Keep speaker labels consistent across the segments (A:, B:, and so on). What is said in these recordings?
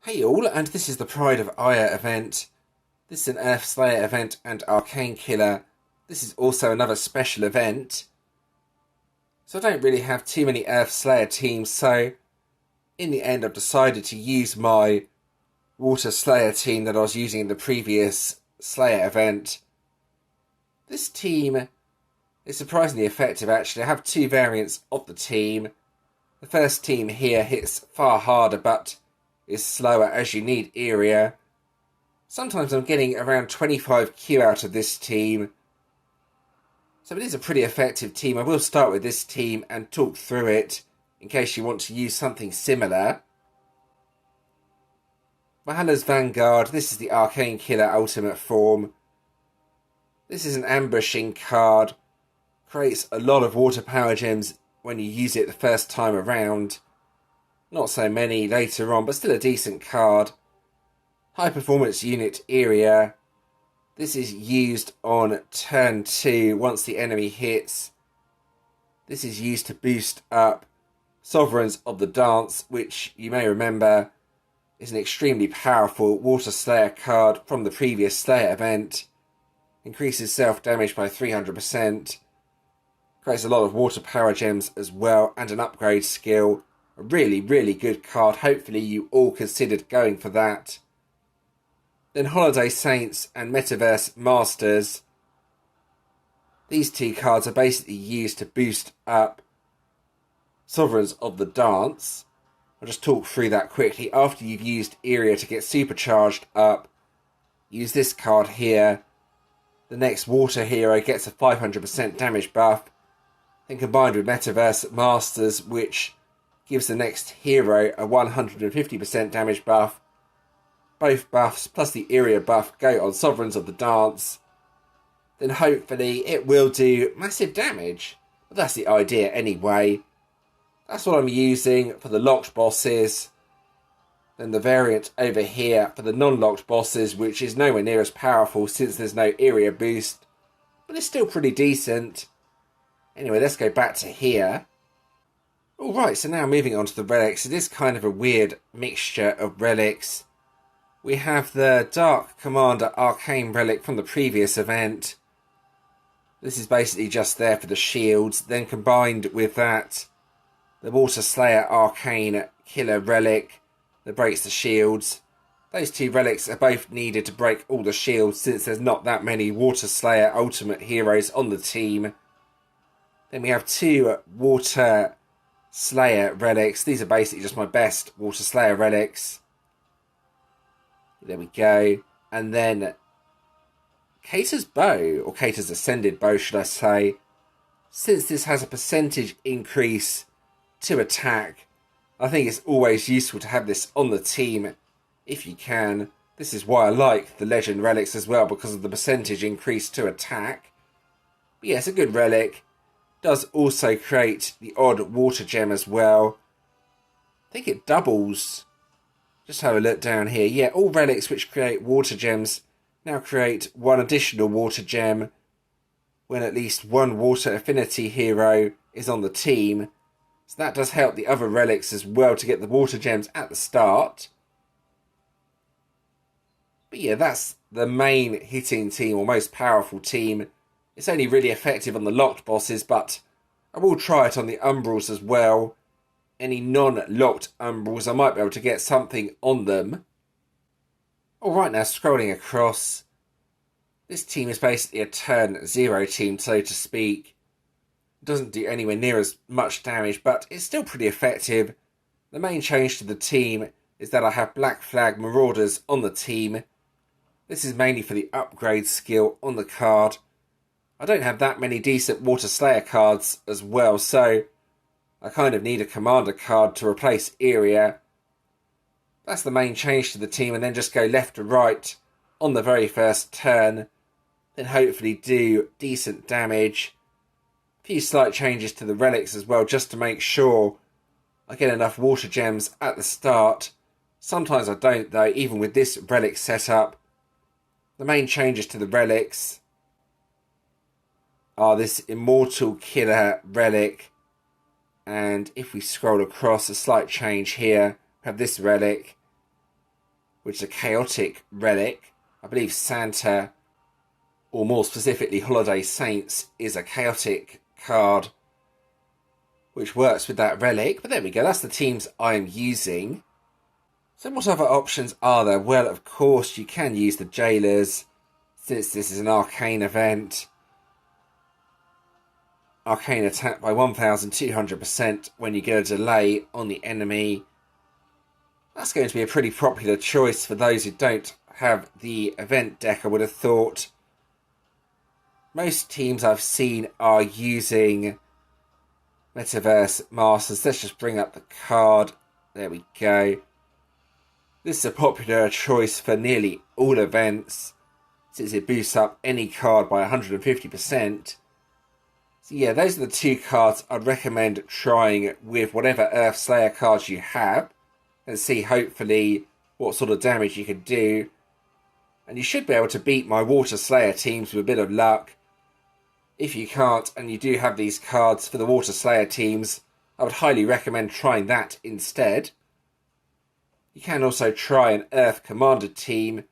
A: Hey all, and this is the Pride of Eire event. This is an Earth Slayer event and Arcane Killer. This is also another special event. So I don't really have too many Earth Slayer teams, so in the end I've decided to use my Water Slayer team that I was using in the previous Slayer event. This team is surprisingly effective actually. I have two variants of the team. The first team here hits far harder but is slower as you need Eire. Sometimes I'm getting around 25 Q out of this team. So it is a pretty effective team. I will start with this team and talk through it in case you want to use something similar. Valhalla's Vanguard. This is the Arcane Killer ultimate form. This is an ambushing card. Creates a lot of water power gems when you use it the first time around. Not so many later on, but still a decent card. High performance unit Eire. This is used on turn 2 once the enemy hits. This is used to boost up Sovereigns of the Dance, which you may remember is an extremely powerful Water Slayer card from the previous Slayer event. Increases self-damage by 300%. Creates a lot of water power gems as well and an upgrade skill. A really, really good card. Hopefully you all considered going for that. Then Holiday Saints and Metaverse Masters. These two cards are basically used to boost up Sovereigns of the Dance. I'll just talk through that quickly. After you've used Eire to get supercharged up, use this card here. The next water hero gets a 500% damage buff. Then combined with Metaverse Masters, which gives the next hero a 150% damage buff. Both buffs plus the Eire buff go on Sovereigns of the Dance. Then hopefully it will do massive damage. But that's the idea anyway. That's what I'm using for the locked bosses. Then the variant over here for the non-locked bosses, which is nowhere near as powerful since there's no Eire boost. But it's still pretty decent. Anyway, let's go back to here. Alright, so now moving on to the relics. It is kind of a weird mixture of relics. We have the Dark Commander Arcane Relic from the previous event. This is basically just there for the shields. Then combined with that, the Water Slayer Arcane Killer Relic that breaks the shields. Those two relics are both needed to break all the shields since there's not that many Water Slayer Ultimate heroes on the team. Then we have two Water Slayer relics. These are basically just my best Water Slayer relics. There we go. And then Cater's Bow, or Cater's Ascended Bow should I say. Since this has a percentage increase to attack, I think it's always useful to have this on the team if you can. This is why I like the Legend relics as well, because of the percentage increase to attack. But yeah, it's a good relic. Does also create the odd water gem as well. I think it doubles. Just have a look down here. Yeah, all relics which create water gems now create one additional water gem when at least one water affinity hero is on the team. So that does help the other relics as well to get the water gems at the start. But yeah, that's the main hitting team or most powerful team. It's only really effective on the locked bosses, but I will try it on the Umbrals as well. Any non-locked Umbrals, I might be able to get something on them. Alright, now scrolling across. This team is basically a turn 0 team, so to speak. It doesn't do anywhere near as much damage, but it's still pretty effective. The main change to the team is that I have Black Flag Marauders on the team. This is mainly for the upgrade skill on the card. I don't have that many decent Water Slayer cards as well, so I kind of need a commander card to replace Eire. That's the main change to the team, and then just go left to right on the very first turn. Then hopefully do decent damage. A few slight changes to the relics as well, just to make sure I get enough water gems at the start. Sometimes I don't though, even with this relic setup. The main changes to the relics are this Immortal Killer relic, and if we scroll across, a slight change here, we have this relic. which is a chaotic relic. I believe Santa, or more specifically Holiday Saints, is a chaotic card which works with that relic. But there we go, that's the teams I'm using. So what other options are there? Well, of course, you can use the Jailers, since this is an arcane event. Arcane attack by 1200% when you get a delay on the enemy. That's going to be a pretty popular choice for those who don't have the event deck, I would have thought. Most teams I've seen are using Metaverse Masters. Let's just bring up the card. There we go. This is a popular choice for nearly all events, since it boosts up any card by 150%. So yeah, those are the two cards I'd recommend trying with whatever Earth Slayer cards you have, and see hopefully what sort of damage you can do. And you should be able to beat my Water Slayer teams with a bit of luck. If you can't, and you do have these cards for the Water Slayer teams, I would highly recommend trying that instead. You can also try an Earth Commander team.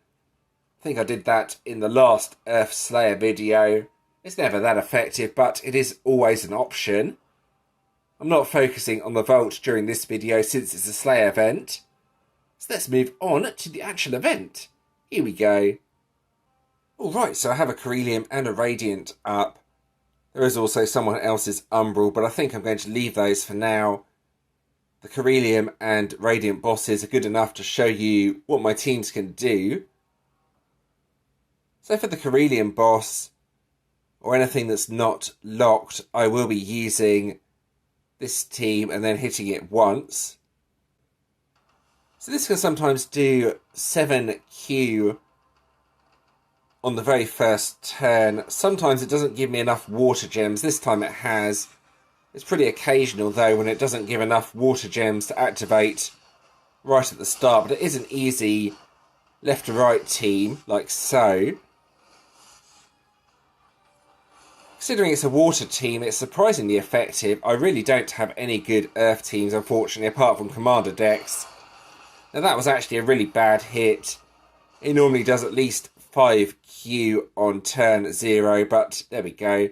A: I think I did that in the last Earth Slayer video. It's never that effective, but it is always an option. I'm not focusing on the Vault during this video since it's a Slayer event. So let's move on to the actual event. Here we go. Alright, so I have a Corellium and a Radiant up. There is also someone else's Umbral, but I think I'm going to leave those for now. The Corellium and Radiant bosses are good enough to show you what my teams can do. So for the Corellium boss, or anything that's not locked, I will be using this team and then hitting it once. So this can sometimes do 7Q on the very first turn. Sometimes it doesn't give me enough water gems. This time it has. It's pretty occasional though when it doesn't give enough water gems to activate right at the start. But it is an easy left to right team, like so. Considering it's a water team, it's surprisingly effective. I really don't have any good earth teams, unfortunately, apart from commander decks. Now that was actually a really bad hit. It normally does at least 5Q on turn 0, but there we go.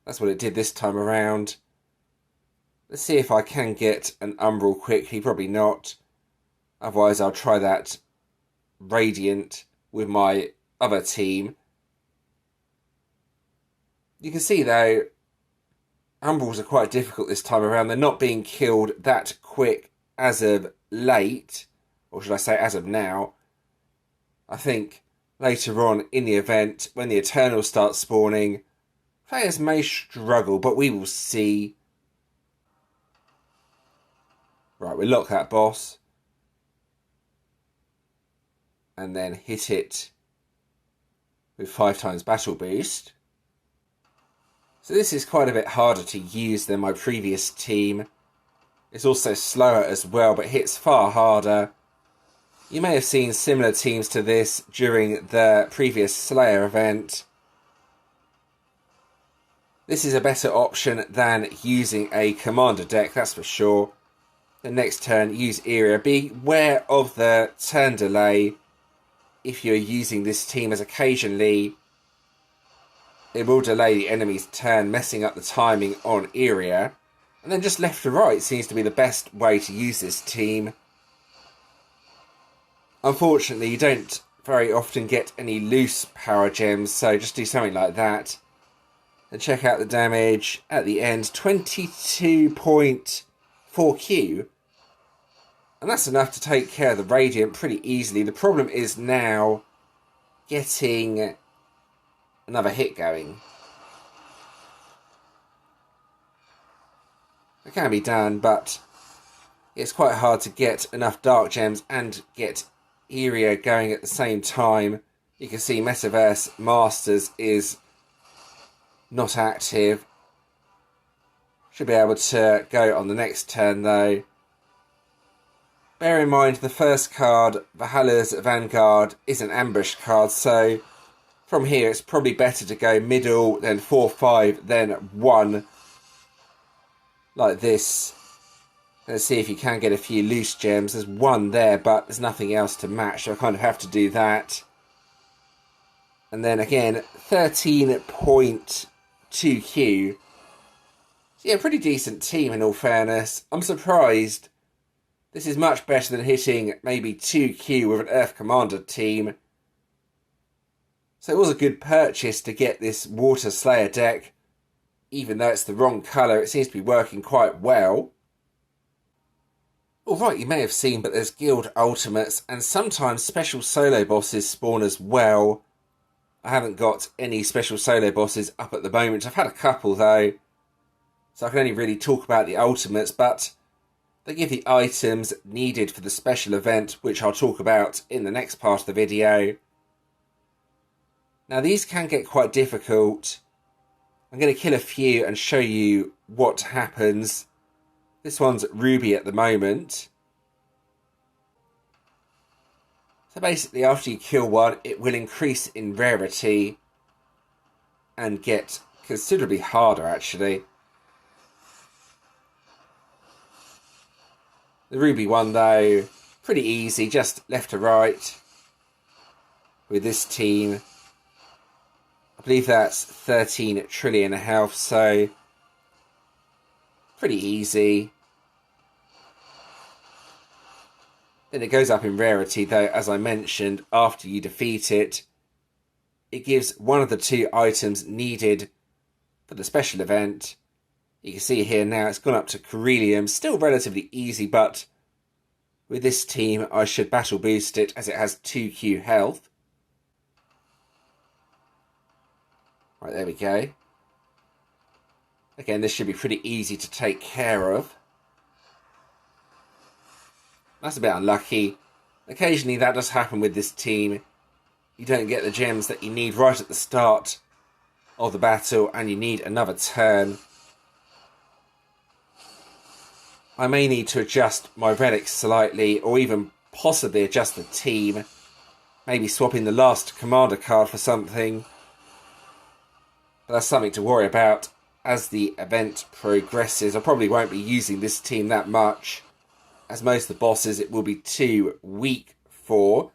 A: That's what it did this time around. Let's see if I can get an Umbral quickly. Probably not. Otherwise I'll try that Radiant with my other team. You can see though, Umbrals are quite difficult this time around. They're not being killed that quick as of late, or should I say as of now. I think later on in the event, when the Eternals start spawning, players may struggle, but we will see. Right, we lock that boss. And then hit it with 5 times battle boost. So this is quite a bit harder to use than my previous team. It's also slower as well, but hits far harder. You may have seen similar teams to this during the previous Slayer event. This is a better option than using a commander deck, that's for sure. The next turn, use Eire. Beware of the turn delay if you're using this team, as occasionally it will delay the enemy's turn, messing up the timing on Eire. And then just left to right seems to be the best way to use this team. Unfortunately, you don't very often get any loose power gems, so just do something like that. And check out the damage at the end, 22.4Q. And that's enough to take care of the Radiant pretty easily. The problem is now getting another hit going. It can be done, but it's quite hard to get enough Dark Gems and get Eire going at the same time. You can see Metaverse Masters is not active. Should be able to go on the next turn though. Bear in mind the first card, Valhalla's Vanguard, is an ambush card, so from here it's probably better to go middle, then 4-5, then 1. Like this. Let's see if you can get a few loose gems. There's one there, but there's nothing else to match, so I kind of have to do that. And then again, 13.2Q. So yeah, pretty decent team in all fairness. I'm surprised. This is much better than hitting maybe 2Q with an Earth Commander team. So it was a good purchase to get this Water Slayer deck. Even though it's the wrong colour, it seems to be working quite well. Alright, you may have seen, but there's guild ultimates and sometimes special solo bosses spawn as well. I haven't got any special solo bosses up at the moment. I've had a couple though, so I can only really talk about the ultimates, but they give the items needed for the special event, which I'll talk about in the next part of the video. Now these can get quite difficult. I'm going to kill a few and show you what happens. This one's Ruby at the moment. So basically after you kill one, it will increase in rarity and get considerably harder actually. The Ruby one though, pretty easy, just left to right with this team. I believe that's 13 trillion health, so pretty easy. Then it goes up in rarity though, as I mentioned, after you defeat it. It gives one of the two items needed for the special event. You can see here now it's gone up to Corellium, still relatively easy, but with this team I should battle boost it as it has 2Q health. Right, there we go. Again, this should be pretty easy to take care of. That's a bit unlucky. Occasionally that does happen with this team. You don't get the gems that you need right at the start of the battle and you need another turn. I may need to adjust my relics slightly or even possibly adjust the team. Maybe swapping the last commander card for something. But that's something to worry about as the event progresses. I probably won't be using this team that much, as most of the bosses it will be too weak for.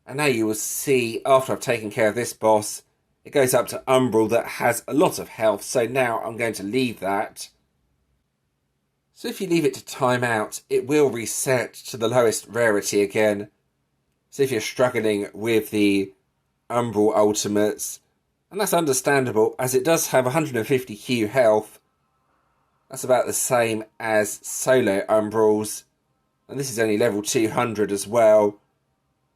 A: And now you will see, after I've taken care of this boss, it goes up to Umbral that has a lot of health, so now I'm going to leave that. So if you leave it to time out, it will reset to the lowest rarity again. So if you're struggling with the Umbral ultimates, and that's understandable as it does have 150Q health, that's about the same as solo Umbrals, and this is only level 200 as well.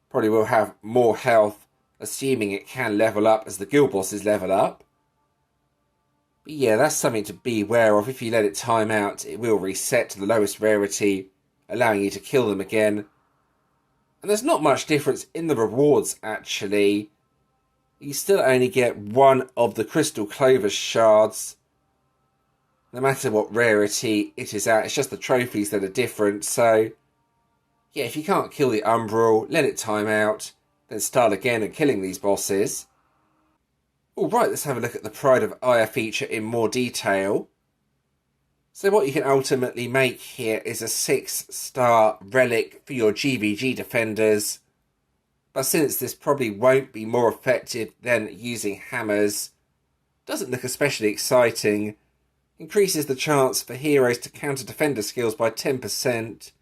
A: Probably will have more health, assuming it can level up as the guild bosses level up. But yeah, that's something to be aware of. If you let it time out, it will reset to the lowest rarity, allowing you to kill them again. And there's not much difference in the rewards, actually. You still only get one of the Crystal Clover shards, no matter what rarity it is at. It's just the trophies that are different, so yeah, if you can't kill the Umbral, let it time out, then start again and killing these bosses. Alright, let's have a look at the Pride of Eire feature in more detail. So what you can ultimately make here is a 6-star relic for your GVG defenders. But since this probably won't be more effective than using hammers, doesn't look especially exciting. Increases the chance for heroes to counter defender skills by 10%.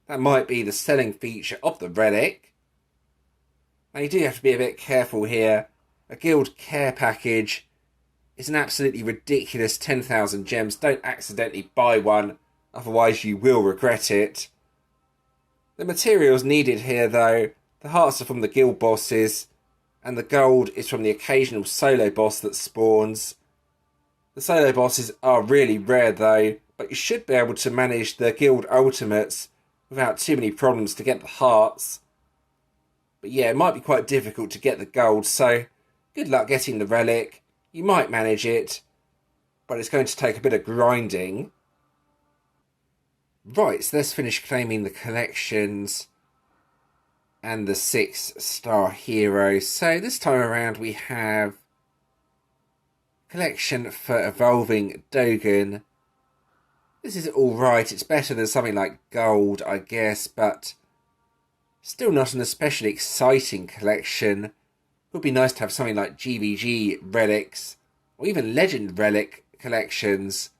A: That might be the selling feature of the relic. Now you do have to be a bit careful here. A guild care package is an absolutely ridiculous 10,000 gems. Don't accidentally buy one, otherwise you will regret it. The materials needed here though, the hearts are from the guild bosses, and the gold is from the occasional solo boss that spawns. The solo bosses are really rare though, but you should be able to manage the guild ultimates without too many problems to get the hearts. But yeah, it might be quite difficult to get the gold, so good luck getting the relic. You might manage it, but it's going to take a bit of grinding. Right, so let's finish claiming the collections and the 6-star hero. So this time around we have collection for Evolving Dogen, This is alright. It's better than something like gold, I guess, but still not an especially exciting collection. It would be nice to have something like GVG relics, or even legend relic collections.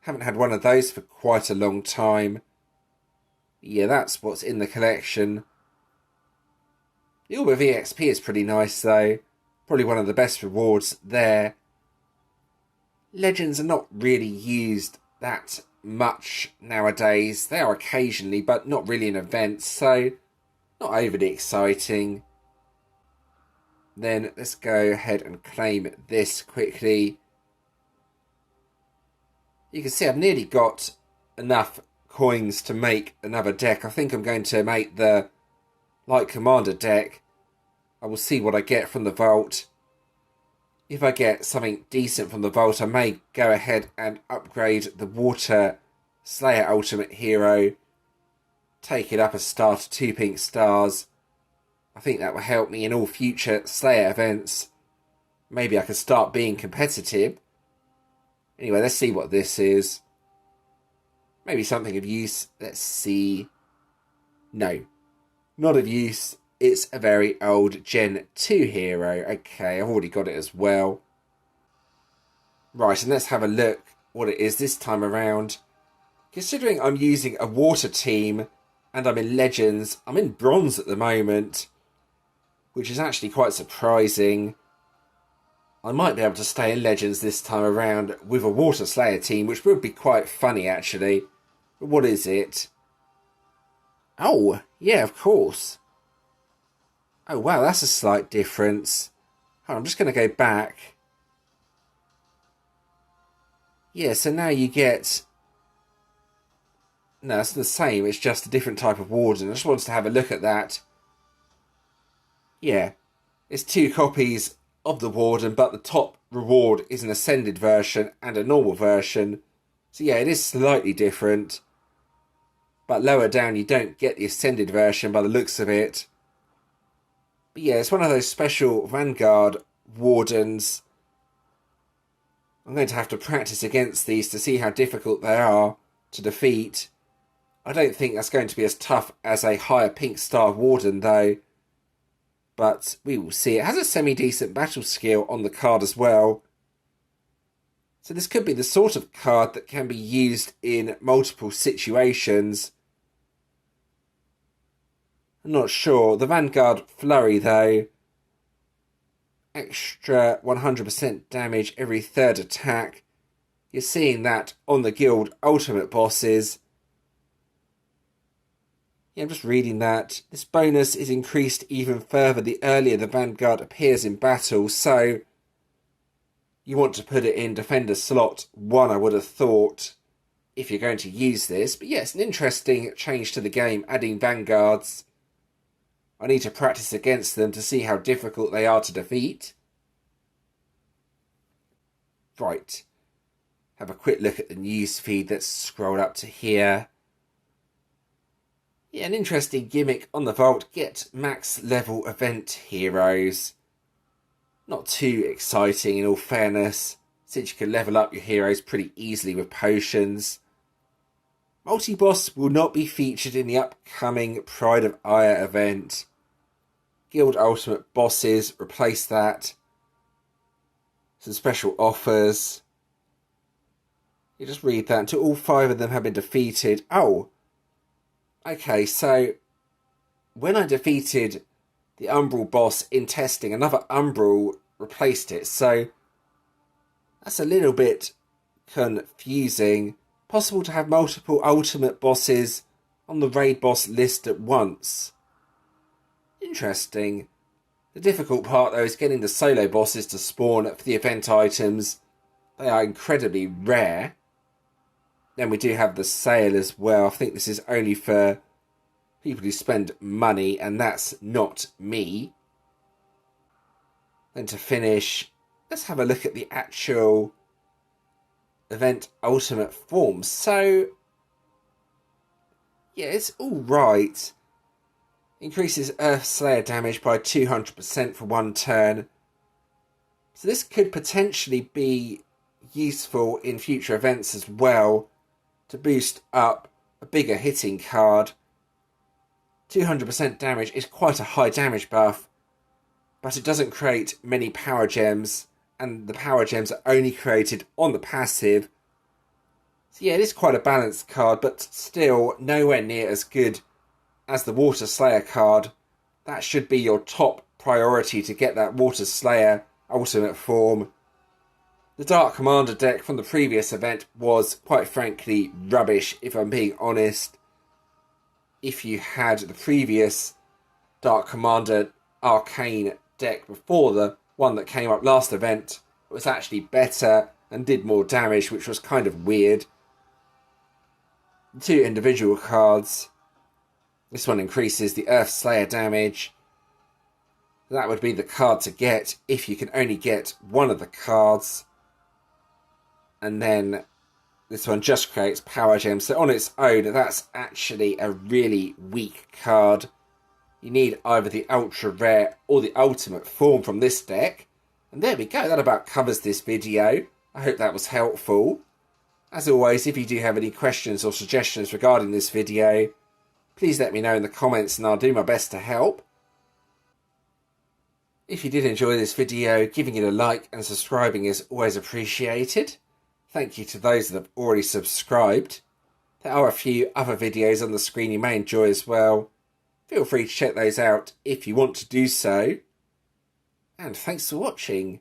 A: Haven't had one of those for quite a long time. Yeah, that's what's in the collection. The Orb of EXP is pretty nice though. Probably one of the best rewards there. Legends are not really used that much nowadays. They are occasionally, but not really in events, so not overly exciting. Then let's go ahead and claim this quickly. You can see I've nearly got enough coins to make another deck. I think I'm going to make the Light Commander deck. I will see what I get from the vault. If I get something decent from the vault, I may go ahead and upgrade the Water Slayer Ultimate Hero. Take it up a star to 2 pink stars. I think that will help me in all future Slayer events. Maybe I can start being competitive. Anyway, let's see what this is. Maybe something of use. Let's see. No, not of use. It's a very old Gen 2 hero. Okay, I've already got it as well. Right, and let's have a look what it is this time around. Considering I'm using a water team and I'm in Legends, I'm in Bronze at the moment, which is actually quite surprising. I might be able to stay in Legends this time around with a Water Slayer team, which would be quite funny actually. But what is it? Oh, yeah, of course. Oh, wow, that's a slight difference. I'm just going to go back. Yeah, so now you get... No, it's the same. It's just a different type of warden. I just wanted to have a look at that. Yeah, it's 2 copies of the warden, but the top reward is an ascended version and a normal version. So yeah, it is slightly different. But lower down you don't get the ascended version by the looks of it. But yeah, it's one of those special Vanguard wardens. I'm going to have to practice against these to see how difficult they are to defeat. I don't think that's going to be as tough as a higher pink star warden though. But we will see. It has a semi-decent battle skill on the card as well. So this could be the sort of card that can be used in multiple situations. I'm not sure. The Vanguard Flurry, though. Extra 100% damage every 3rd attack. You're seeing that on the Guild Ultimate bosses. Yeah, I'm just reading that. This bonus is increased even further the earlier the Vanguard appears in battle, so you want to put it in Defender slot 1, I would have thought, if you're going to use this. But yeah, it's an interesting change to the game, adding Vanguards. I need to practice against them to see how difficult they are to defeat. Right. Have a quick look at the news feed. Let's scroll up to here. Yeah, an interesting gimmick on the vault. Get max level event heroes. Not too exciting in all fairness, since you can level up your heroes pretty easily with potions. Multi-boss will not be featured in the upcoming Pride of Eire event. Guild Ultimate bosses, replace that. Some special offers. You just read that until all 5 of them have been defeated. Oh! Okay, so when I defeated the Umbral boss in testing, another Umbral replaced it. So that's a little bit confusing. Possible to have multiple ultimate bosses on the raid boss list at once. Interesting. The difficult part though is getting the solo bosses to spawn for the event items. They are incredibly rare. Then we do have the sale as well. I think this is only for people who spend money, and that's not me. Then to finish, let's have a look at the actual event ultimate form. So, yeah, it's alright. Increases Earth Slayer damage by 200% for 1 turn. So this could potentially be useful in future events as well, to boost up a bigger hitting card. 200% damage is quite a high damage buff, but it doesn't create many power gems, and the power gems are only created on the passive. So yeah, it is quite a balanced card, but still nowhere near as good as the Water Slayer card. That should be your top priority to get that Water Slayer ultimate form. The Dark Commander deck from the previous event was, quite frankly, rubbish, if I'm being honest. If you had the previous Dark Commander Arcane deck before the one that came up last event, it was actually better and did more damage, which was kind of weird. The two individual cards. This one increases the Earth Slayer damage. That would be the card to get if you can only get one of the cards. And then this one just creates power gems. So on its own, that's actually a really weak card. You need either the ultra rare or the ultimate form from this deck. And there we go, that about covers this video. I hope that was helpful. As always, if you do have any questions or suggestions regarding this video, please let me know in the comments and I'll do my best to help. If you did enjoy this video, giving it a like and subscribing is always appreciated. Thank you to those that have already subscribed. There are a few other videos on the screen you may enjoy as well. Feel free to check those out if you want to do so. And thanks for watching.